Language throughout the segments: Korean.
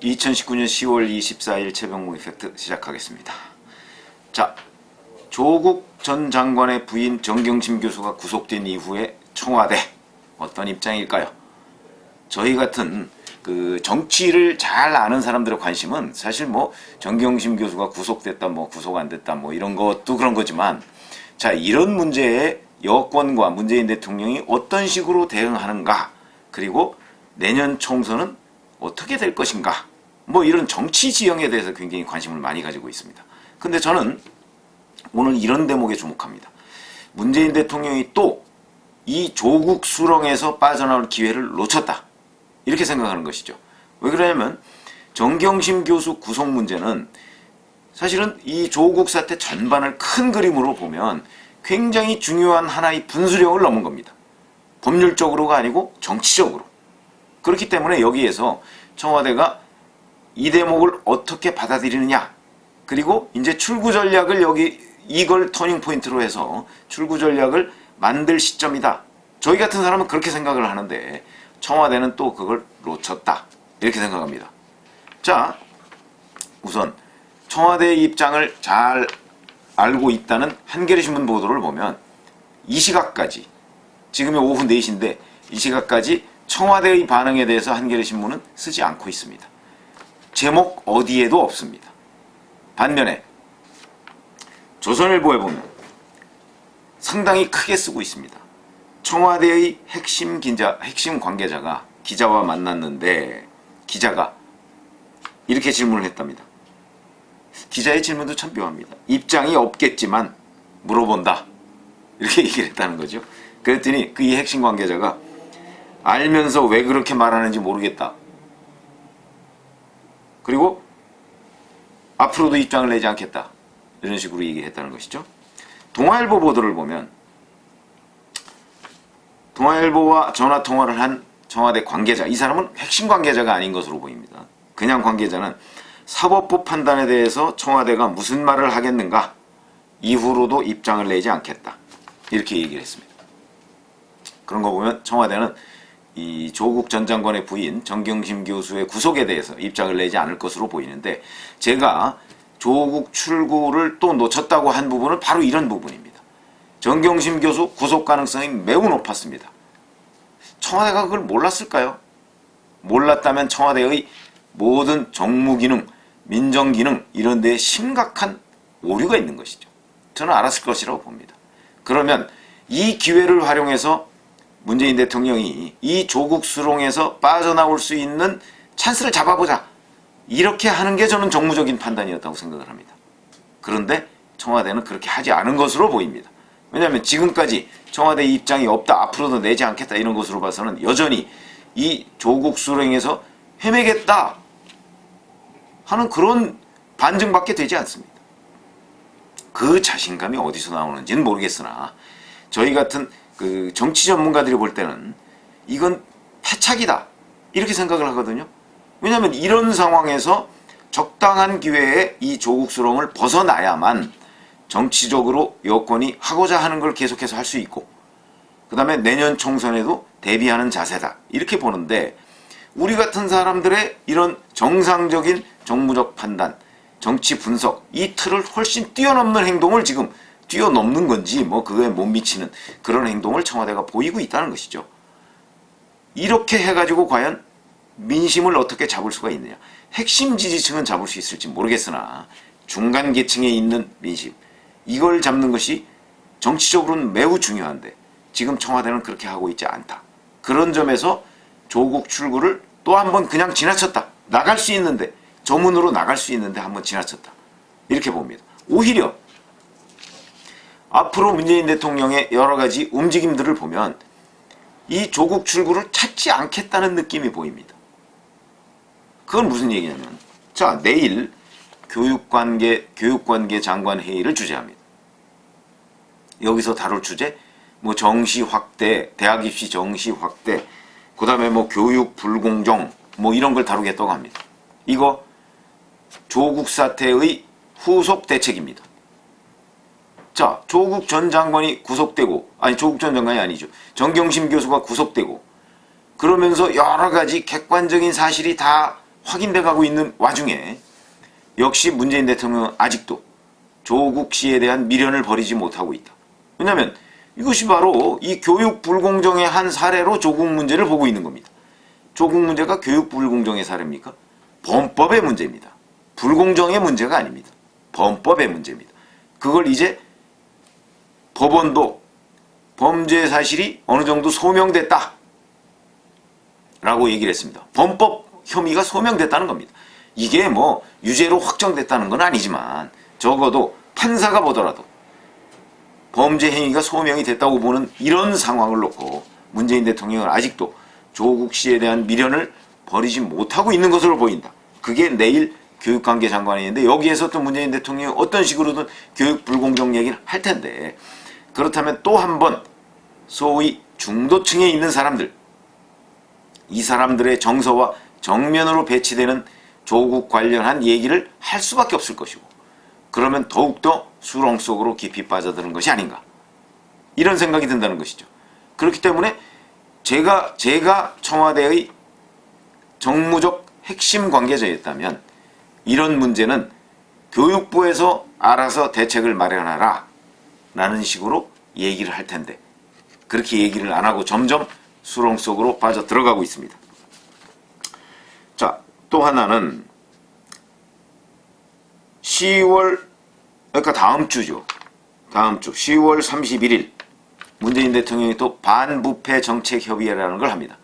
2019년 10월 24일 최병무 이펙트 시작하겠습니다. 자, 조국 전 장관의 부인 정경심 교수가 구속된 이후에 청와대 어떤 입장일까요? 저희 같은 정치를 잘 아는 사람들의 관심은 사실 정경심 교수가 구속됐다, 구속 안 됐다, 이런 것도 그런 거지만, 자, 이런 문제에 여권과 문재인 대통령이 어떤 식으로 대응하는가, 그리고 내년 총선은 어떻게 될 것인가, 이런 정치 지형에 대해서 굉장히 관심을 많이 가지고 있습니다. 근데 저는 오늘 이런 대목에 주목합니다. 문재인 대통령이 또 이 조국 수렁에서 빠져나올 기회를 놓쳤다, 이렇게 생각하는 것이죠. 왜 그러냐면 정경심 교수 구속 문제는 사실은 이 조국 사태 전반을 큰 그림으로 보면 굉장히 중요한 하나의 분수령을 넘은 겁니다. 법률적으로가 아니고 정치적으로. 그렇기 때문에 여기에서 청와대가 이 대목을 어떻게 받아들이느냐, 그리고 이제 출구 전략을 이걸 터닝 포인트로 해서 출구 전략을 만들 시점이다. 저희 같은 사람은 그렇게 생각을 하는데 청와대는 또 그걸 놓쳤다, 이렇게 생각합니다. 자, 우선 청와대의 입장을 잘 알고 있다는 한겨레신문 보도를 보면 이 시각까지, 지금이 오후 4시인데 이 시각까지 청와대의 반응에 대해서 한겨레신문은 쓰지 않고 있습니다. 제목 어디에도 없습니다. 반면에 조선일보에 보면 상당히 크게 쓰고 있습니다. 청와대의 핵심 관계자가 기자와 만났는데 기자가 이렇게 질문을 했답니다. 기자의 질문도 참 묘합니다. 입장이 없겠지만 물어본다, 이렇게 얘기를 했다는 거죠. 그랬더니 이 핵심 관계자가 알면서 왜 그렇게 말하는지 모르겠다, 그리고 앞으로도 입장을 내지 않겠다, 이런 식으로 얘기했다는 것이죠. 동아일보 보도를 보면 동아일보와 전화통화를 한 청와대 관계자, 이 사람은 핵심 관계자가 아닌 것으로 보입니다. 그냥 관계자는 사법부 판단에 대해서 청와대가 무슨 말을 하겠는가, 이후로도 입장을 내지 않겠다, 이렇게 얘기를 했습니다. 그런 거 보면 청와대는 이 조국 전 장관의 부인 정경심 교수의 구속에 대해서 입장을 내지 않을 것으로 보이는데, 제가 조국 출구를 또 놓쳤다고 한 부분은 바로 이런 부분입니다. 정경심 교수 구속 가능성이 매우 높았습니다. 청와대가 그걸 몰랐을까요? 몰랐다면 청와대의 모든 정무기능, 민정기능 이런 데에 심각한 오류가 있는 것이죠. 저는 알았을 것이라고 봅니다. 그러면 이 기회를 활용해서 문재인 대통령이 이 조국 수렁에서 빠져나올 수 있는 찬스를 잡아보자, 이렇게 하는 게 저는 정무적인 판단이었다고 생각을 합니다. 그런데 청와대는 그렇게 하지 않은 것으로 보입니다. 왜냐하면 지금까지 청와대 입장이 없다, 앞으로도 내지 않겠다, 이런 것으로 봐서는 여전히 이 조국 수렁에서 헤매겠다 하는 그런 반증밖에 되지 않습니다. 그 자신감이 어디서 나오는지는 모르겠으나 저희 같은 정치 전문가들이 볼 때는 이건 패착이다, 이렇게 생각을 하거든요. 왜냐하면 이런 상황에서 적당한 기회에 이 조국 수렁을 벗어나야만 정치적으로 여권이 하고자 하는 걸 계속해서 할 수 있고, 그 다음에 내년 총선에도 대비하는 자세다, 이렇게 보는데, 우리 같은 사람들의 이런 정상적인 정무적 판단, 정치 분석, 이 틀을 훨씬 뛰어넘는 행동을 지금 뛰어넘는 건지 그거에 못 미치는 그런 행동을 청와대가 보이고 있다는 것이죠. 이렇게 해가지고 과연 민심을 어떻게 잡을 수가 있느냐. 핵심 지지층은 잡을 수 있을지 모르겠으나 중간 계층에 있는 민심, 이걸 잡는 것이 정치적으로는 매우 중요한데 지금 청와대는 그렇게 하고 있지 않다. 그런 점에서 조국 출구를 또 한 번 그냥 지나쳤다. 나갈 수 있는데, 저문으로 나갈 수 있는데 한번 지나쳤다, 이렇게 봅니다. 오히려 앞으로 문재인 대통령의 여러 가지 움직임들을 보면 이 조국 출구를 찾지 않겠다는 느낌이 보입니다. 그건 무슨 얘기냐면, 자, 내일 교육관계 장관 회의를 주재합니다. 여기서 다룰 주제, 정시 확대, 대학 입시 정시 확대, 그 다음에 교육 불공정, 이런 걸 다루겠다고 합니다. 이거 조국 사태의 후속 대책입니다. 자, 조국 전 장관이 구속되고, 조국 전 장관이 아니죠. 정경심 교수가 구속되고, 그러면서 여러 가지 객관적인 사실이 다 확인돼 가고 있는 와중에 역시 문재인 대통령은 아직도 조국 씨에 대한 미련을 버리지 못하고 있다. 왜냐하면 이것이 바로 이 교육 불공정의 한 사례로 조국 문제를 보고 있는 겁니다. 조국 문제가 교육 불공정의 사례입니까? 범법의 문제입니다. 불공정의 문제가 아닙니다. 범법의 문제입니다. 그걸 이제 법원도 범죄 사실이 어느 정도 소명됐다 라고 얘기를 했습니다. 범법 혐의가 소명됐다는 겁니다. 이게 뭐 유죄로 확정됐다는 건 아니지만 적어도 판사가 보더라도 범죄 행위가 소명이 됐다고 보는 이런 상황을 놓고 문재인 대통령은 아직도 조국 씨에 대한 미련을 버리지 못하고 있는 것으로 보인다. 그게 내일 교육관계 장관이 있는데 여기에서 또 문재인 대통령이 어떤 식으로든 교육 불공정 얘기를 할 텐데 그렇다면 또 한 번 소위 중도층에 있는 사람들 이 사람들의 정서와 정면으로 배치되는 조국 관련한 얘기를 할 수밖에 없을 것이고 그러면 더욱더 수렁 속으로 깊이 빠져드는 것이 아닌가 이런 생각이 든다는 것이죠. 그렇기 때문에 제가 청와대의 정무적 핵심 관계자였다면 이런 문제는 교육부에서 알아서 대책을 마련하라 라는 식으로 얘기를 할 텐데 그렇게 얘기를 안 하고 점점 수렁 속으로 빠져 들어가고 있습니다. 자, 또 하나는 그러니까 다음 주죠. 다음 주 10월 31일 문재인 대통령이 또 반부패 정책협의회라는 걸 합니다.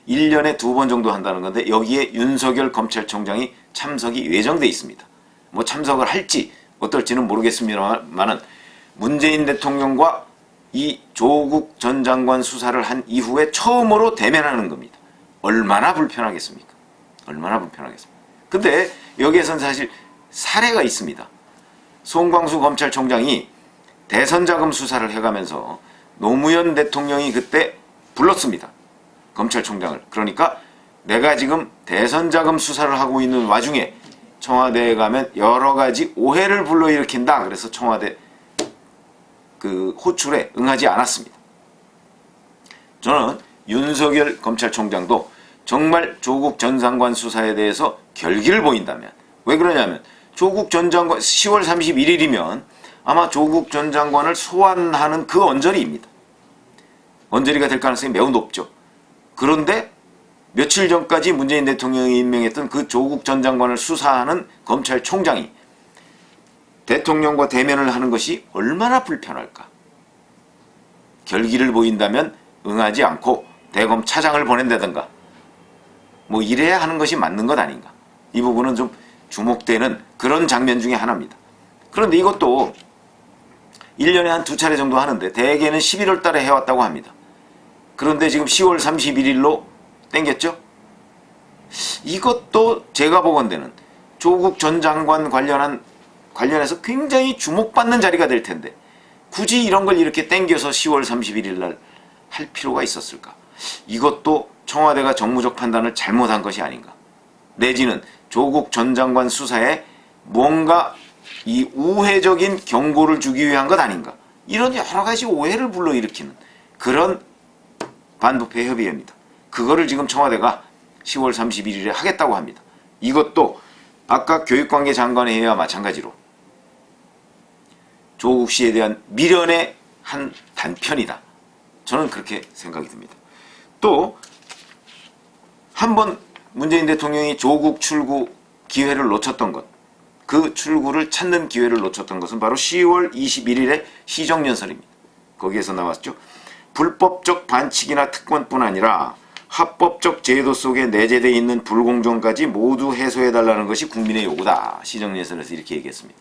1년에 2번 정도 한다는 건데 여기에 윤석열 검찰총장이 참석이 예정돼 있습니다. 뭐 참석을 할지 어떨지는 모르겠습니다만은 문재인 대통령과 이 조국 전 장관 수사를 한 이후에 처음으로 대면하는 겁니다. 얼마나 불편하겠습니까? 얼마나 불편하겠습니까? 근데 여기에선 사실 사례가 있습니다. 송광수 검찰총장이 대선자금 수사를 해가면서 노무현 대통령이 그때 불렀습니다. 검찰총장을. 그러니까 내가 지금 대선자금 수사를 하고 있는 와중에 청와대에 가면 여러 가지 오해를 불러일으킨다. 그래서 청와대 그 호출에 응하지 않았습니다. 저는 윤석열 검찰총장도 정말 조국 전 장관 수사에 대해서 결기를 보인다면 왜 그러냐면 조국 전 장관 10월 31일이면 아마 조국 전 장관을 소환하는 그 언저리입니다. 언저리가 될 가능성이 매우 높죠. 그런데 며칠 전까지 문재인 대통령이 임명했던 그 조국 전 장관을 수사하는 검찰총장이 대통령과 대면을 하는 것이 얼마나 불편할까. 결기를 보인다면 응하지 않고 대검 차장을 보낸다든가 뭐 이래야 하는 것이 맞는 것 아닌가. 이 부분은 좀 주목되는 그런 장면 중에 하나입니다. 그런데 이것도 1년에 한 2차례 정도 하는데 대개는 11월 달에 해왔다고 합니다. 그런데 지금 10월 31일로 땡겼죠? 이것도 제가 보건대는 조국 전 장관 관련해서 굉장히 주목받는 자리가 될 텐데 굳이 이런 걸 이렇게 땡겨서 10월 31일 날 할 필요가 있었을까? 이것도 청와대가 정무적 판단을 잘못한 것이 아닌가? 내지는 조국 전 장관 수사에 뭔가 이 우회적인 경고를 주기 위한 것 아닌가? 이런 여러 가지 오해를 불러일으키는 그런 반부패 협의회입니다. 그거를 지금 청와대가 10월 31일에 하겠다고 합니다. 이것도 아까 교육관계 장관의 회의와 마찬가지로 조국 씨에 대한 미련의 한 단편이다. 저는 그렇게 생각이 듭니다. 또 한 번 문재인 대통령이 조국 출구 기회를 놓쳤던 것, 그 출구를 찾는 기회를 놓쳤던 것은 바로 10월 21일의 시정연설입니다. 거기에서 나왔죠. 불법적 반칙이나 특권뿐 아니라 합법적 제도 속에 내재되어 있는 불공정까지 모두 해소해달라는 것이 국민의 요구다. 시정연설에서 이렇게 얘기했습니다.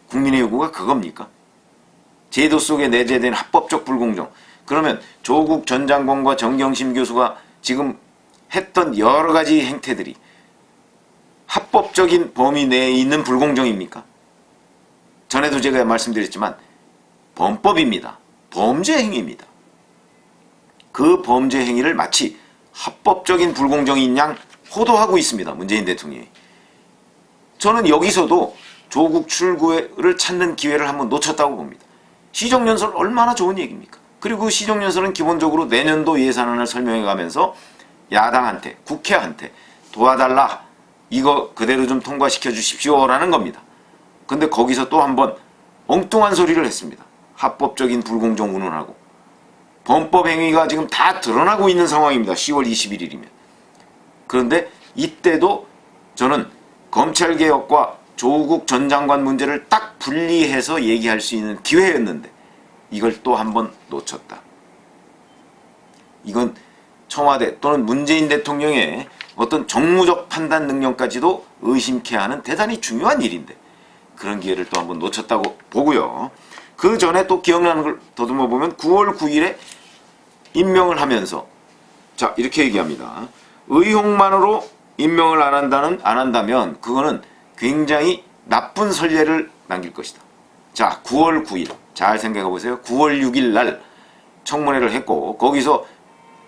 국민의 요구가 그겁니까? 제도 속에 내재된 합법적 불공정. 그러면 조국 전 장관과 정경심 교수가 지금 했던 여러 가지 행태들이 합법적인 범위 내에 있는 불공정입니까? 전에도 제가 말씀드렸지만 범법입니다. 범죄 행위입니다. 그 범죄 행위를 마치 합법적인 불공정인 양 호도하고 있습니다. 문재인 대통령이. 저는 여기서도 조국 출구를 찾는 기회를 한번 놓쳤다고 봅니다. 시정연설 얼마나 좋은 얘기입니까? 그리고 시정연설은 기본적으로 내년도 예산안을 설명해가면서 야당한테, 국회한테 도와달라 이거 그대로 좀 통과시켜 주십시오라는 겁니다. 근데 거기서 또 한번 엉뚱한 소리를 했습니다. 합법적인 불공정 운운하고 범법 행위가 지금 다 드러나고 있는 상황입니다. 10월 21일이면. 그런데 이때도 저는 검찰개혁과 조국 전 장관 문제를 딱 분리해서 얘기할 수 있는 기회였는데 이걸 또 한번 놓쳤다. 이건 청와대 또는 문재인 대통령의 어떤 정무적 판단 능력까지도 의심케 하는 대단히 중요한 일인데 그런 기회를 또 한번 놓쳤다고 보고요. 그 전에 또 기억나는 걸 더듬어 보면 9월 9일에 임명을 하면서 자 이렇게 얘기합니다. 의혹만으로 임명을 안 한다면 그거는 굉장히 나쁜 선례를 남길 것이다. 자 9월 9일 잘 생각해 보세요. 9월 6일 날 청문회를 했고 거기서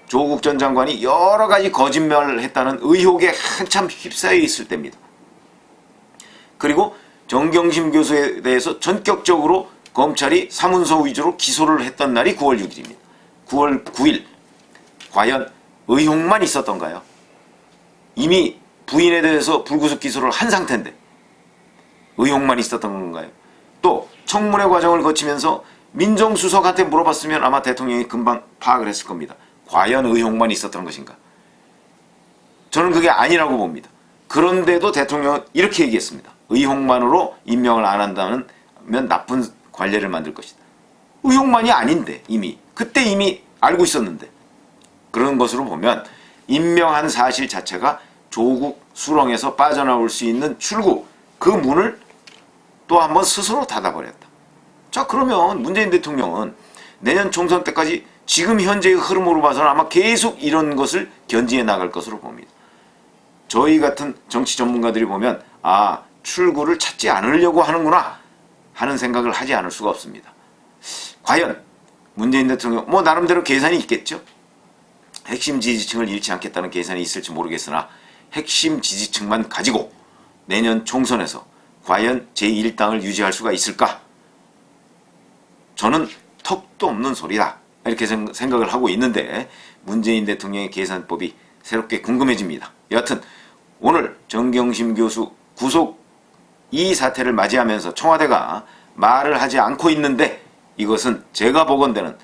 조국 전 장관이 여러 가지 거짓말을 했다는 의혹에 한참 휩싸여 있을 때입니다. 그리고 정경심 교수에 대해서 전격적으로 검찰이 사문서 위주로 기소를 했던 날이 9월 6일입니다. 9월 9일 과연 의혹만 있었던가요? 이미 부인에 대해서 불구속 기소를 한 상태인데 의혹만 있었던 건가요? 또 청문회 과정을 거치면서 민정수석한테 물어봤으면 아마 대통령이 금방 파악을 했을 겁니다. 과연 의혹만 있었던 것인가? 저는 그게 아니라고 봅니다. 그런데도 대통령은 이렇게 얘기했습니다. 의혹만으로 임명을 안 한다면 나쁜 관례를 만들 것이다. 의혹만이 아닌데 그때 이미 알고 있었는데 그런 것으로 보면 임명한 사실 자체가 조국 수렁에서 빠져나올 수 있는 출구 그 문을 또 한번 스스로 닫아버렸다. 자 그러면 문재인 대통령은 내년 총선 때까지 지금 현재의 흐름으로 봐서는 아마 계속 이런 것을 견지해 나갈 것으로 봅니다. 저희 같은 정치 전문가들이 보면 아 출구를 찾지 않으려고 하는구나 하는 생각을 하지 않을 수가 없습니다. 과연 문재인 대통령 뭐 나름대로 계산이 있겠죠. 핵심 지지층을 잃지 않겠다는 계산이 있을지 모르겠으나 핵심 지지층만 가지고 내년 총선에서 과연 제1당을 유지할 수가 있을까? 저는 턱도 없는 소리다 이렇게 생각을 하고 있는데 문재인 대통령의 계산법이 새롭게 궁금해집니다. 여하튼 오늘 정경심 교수 구속 이 사태를 맞이하면서 청와대가 말을 하지 않고 있는데 이것은 제가 보건대는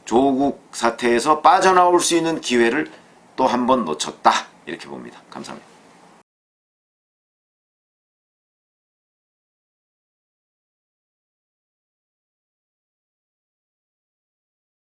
조국 사태에서 빠져나올 수 있는 기회를 또 한 번 놓쳤다 이렇게 봅니다. 감사합니다.